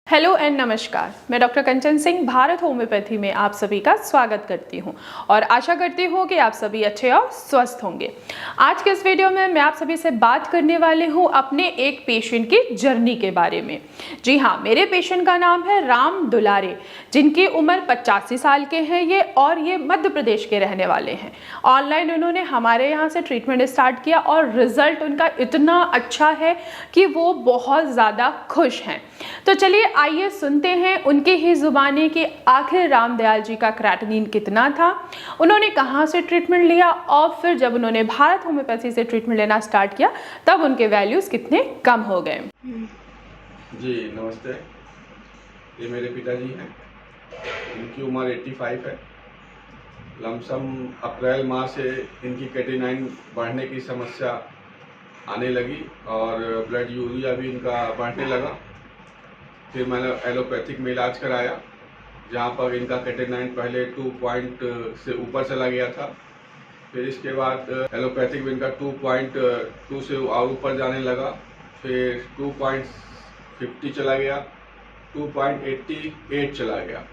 Hello and नमस्कार। मैं doctor कंचन Singh Bharat homeopathy में आप सभी का स्वागत करती हूं और आशा करती हूं कि आप सभी अच्छे और स्वस्थ होंगे। आज के इस वीडियो में मैं आप सभी से बात करने वाली हूं अपने एक पेशेंट की जर्नी के बारे में। जी हाँ, मेरे पेशेंट का नाम है राम दुलारे, जिनकी उम्र 85 साल के हैं ये मध्य प्रदेश के रहने वाले हैं। ऑनलाइन उन्होंने हमारे यहाँ से ट्रीटमेंट स्टार्ट किया और रिजल्ट उनका इतना अच्छा है कि वो बहुत ज़्यादा खुश हैं। तो चलिए आइए सुनते हैं उनके ही जुबानी कि आखिर रामदयाल जी का क्रेटिनिन कितना था, उन्होंने कहाँ से ट्रीटमेंट लिया और फिर जब उन्होंने भारत होम्योपैथी से ट्रीटमेंट लेना स्टार्ट किया तब उनके वैल्यूज कितने कम हो गए। जी नमस्ते, ये मेरे पिताजी हैं। इनकी उम्र 85 है। लमसम अप्रैल माह से इनकी क्रेटिनाइन बढ़ने की समस्या आने लगी और ब्लड यूरिया भी इनका बढ़ने लगा। फिर मैंने एलोपैथिक में इलाज कराया, जहाँ पर इनका क्रेटिनाइन पहले 2 पॉइंट से ऊपर चला गया था। फिर इसके बाद एलोपैथिक में इनका 2.2 से और ऊपर जाने लगा। फिर 2.50 चला गया, 2.88 चला गया।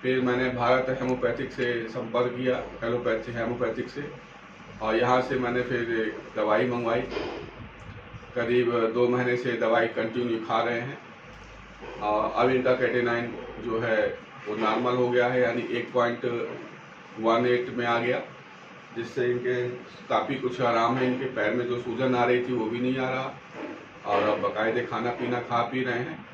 फिर मैंने भारत होम्योपैथिक से संपर्क किया, होम्योपैथिक से, और यहाँ से मैंने फिर दवाई मंगवाई। करीब 2 महीने से दवाई कंटिन्यू खा रहे हैं और अब इनका क्रेटिनाइन जो है वो नॉर्मल हो गया है, यानी 1.18 में आ गया, जिससे इनके काफ़ी कुछ आराम है। इनके पैर में जो सूजन आ रही थी वो भी नहीं आ रहा और अब बाकायदे खाना पीना खा पी रहे हैं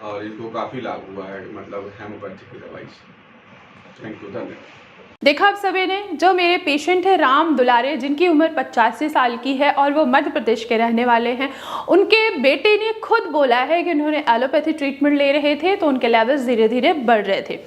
और इनको काफ़ी लाभ हुआ है, मतलब होम्योपैथिक की दवाई से। थैंक यू, धन्यवाद। देखा आप सभी ने, जो मेरे पेशेंट है राम दुलारे, जिनकी उम्र 85 साल की है और वो मध्य प्रदेश के रहने वाले हैं, उनके बेटे ने खुद बोला है कि उन्होंने एलोपैथी ट्रीटमेंट ले रहे थे तो उनके लेवल्स धीरे धीरे बढ़ रहे थे।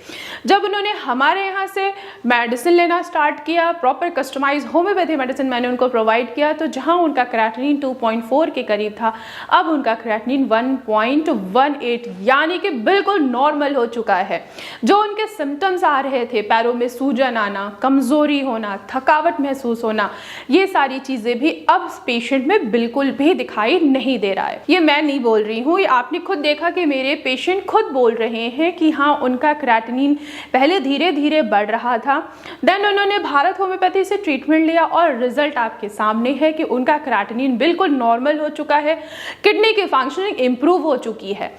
जब उन्होंने हमारे यहाँ से मेडिसिन लेना स्टार्ट किया, प्रॉपर कस्टमाइज होम्योपैथी मेडिसिन मैंने उनको प्रोवाइड किया, तो जहाँ उनका क्रेटिनिन 2.4 के करीब था, अब उनका क्रेटिनिन 1.18 यानी कि बिल्कुल नॉर्मल हो चुका है। जो उनके सिम्टम्स आ रहे थे, पैरों में सूजन आना, कमजोरी होना, थकावट महसूस होना, ये सारी चीजें भी अब पेशेंट में बिल्कुल भी दिखाई नहीं दे रहा है। ये मैं नहीं बोल रही हूँ, ये आपने खुद देखा कि मेरे पेशेंट खुद बोल रहे हैं कि हाँ, उनका क्रेटिनिन पहले धीरे धीरे बढ़ रहा था। देन उन्होंने भारत होम्योपैथी से ट्रीटमेंट लिया और रिजल्ट आपके सामने है कि उनका क्रेटिनिन बिल्कुल नॉर्मल हो चुका है, किडनी की फंक्शनिंग इंप्रूव हो चुकी है।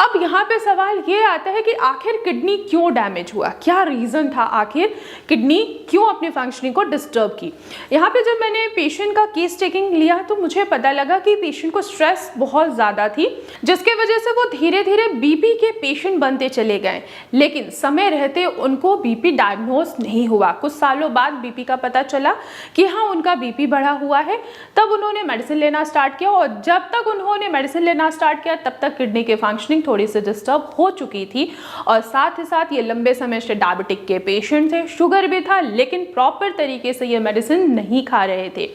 अब यहाँ पे सवाल ये आता है कि आखिर किडनी क्यों डैमेज हुआ, क्या रीजन था, आखिर किडनी क्यों अपनी फंक्शनिंग को डिस्टर्ब की। यहाँ पे जब मैंने पेशेंट का केस टेकिंग लिया तो मुझे पता लगा कि पेशेंट को स्ट्रेस बहुत ज़्यादा थी, जिसके वजह से वो धीरे धीरे बीपी के पेशेंट बनते चले गए, लेकिन समय रहते उनको बीपी डायग्नोज नहीं हुआ। कुछ सालों बाद बीपी का पता चला कि हाँ, उनका बीपी बढ़ा हुआ है। तब उन्होंने मेडिसिन लेना स्टार्ट किया और जब तक उन्होंने मेडिसिन लेना स्टार्ट किया तब तक किडनी की फंक्शनिंग थोड़ी सी डिस्टर्ब हो चुकी थी और साथ ही साथ ये लंबे समय से डायबिटिक के पेशेंट थे, शुगर भी था, लेकिन प्रॉपर तरीके से ये मेडिसिन नहीं खा रहे थे,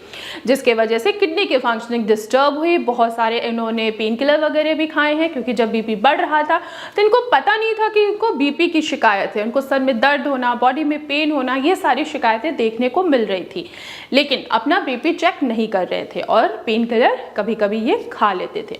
जिसके वजह से किडनी की फंक्शनिंग डिस्टर्ब हुई। बहुत सारे इन्होंने पेन किलर वगैरह भी खाए हैं, क्योंकि जब बीपी बढ़ रहा था तो इनको पता नहीं था कि इनको बीपी की शिकायत है। उनको सर में दर्द होना, बॉडी में पेन होना, ये सारी शिकायतें देखने को मिल रही थी, लेकिन अपना बीपी चेक नहीं कर रहे थे और पेन किलर कभी कभी ये खा लेते थे,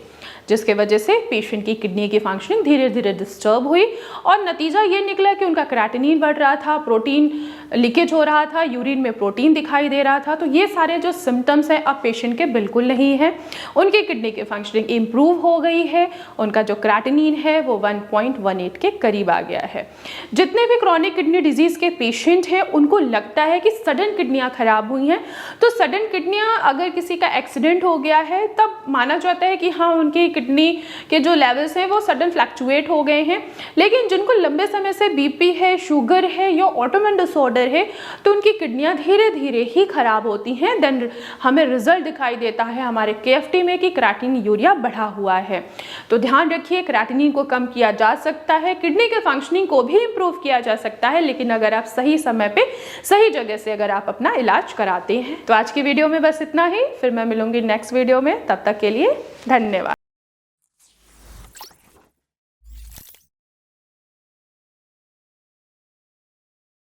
जिसके वजह से पेशेंट की किडनी की फंक्शनिंग धीरे धीरे डिस्टर्ब हुई और नतीजा ये निकला कि उनका क्रेटिनिन बढ़ रहा था, प्रोटीन लीकेज हो रहा था, यूरिन में प्रोटीन दिखाई दे रहा था। तो ये सारे जो सिम्टम्स हैं अब पेशेंट के बिल्कुल नहीं है। उनकी किडनी की फंक्शनिंग इंप्रूव हो गई है, उनका जो क्रेटिनिन है वो 1.18 के करीब आ गया है। जितने भी क्रॉनिक किडनी डिजीज के पेशेंट हैं उनको लगता है कि सडन किडनियाँ खराब हुई हैं, तो सडन किडनियाँ अगर किसी का एक्सीडेंट हो गया है तब माना जाता है कि हाँ, उनकी किडनी के जो लेवल्स हैं वो सडन फ्लक्चुएट हो गए हैं। लेकिन जिनको लंबे समय से बीपी है, शुगर है या ऑटोइम्यून डिसऑर्डर है, तो उनकी किडनियां धीरे धीरे ही खराब होती हैं। देन हमें रिजल्ट दिखाई देता है हमारे केएफटी में कि क्रेटिनिन यूरिया बढ़ा हुआ है। तो ध्यान रखिए, क्रेटिनिन को कम किया जा सकता है, किडनी के फंक्शनिंग को भी इंप्रूव किया जा सकता है, लेकिन अगर आप सही समय पे सही जगह से अगर आप अपना इलाज कराते हैं। तो आज की वीडियो में बस इतना ही, फिर मैं मिलूंगी नेक्स्ट वीडियो में। तब तक के लिए धन्यवाद।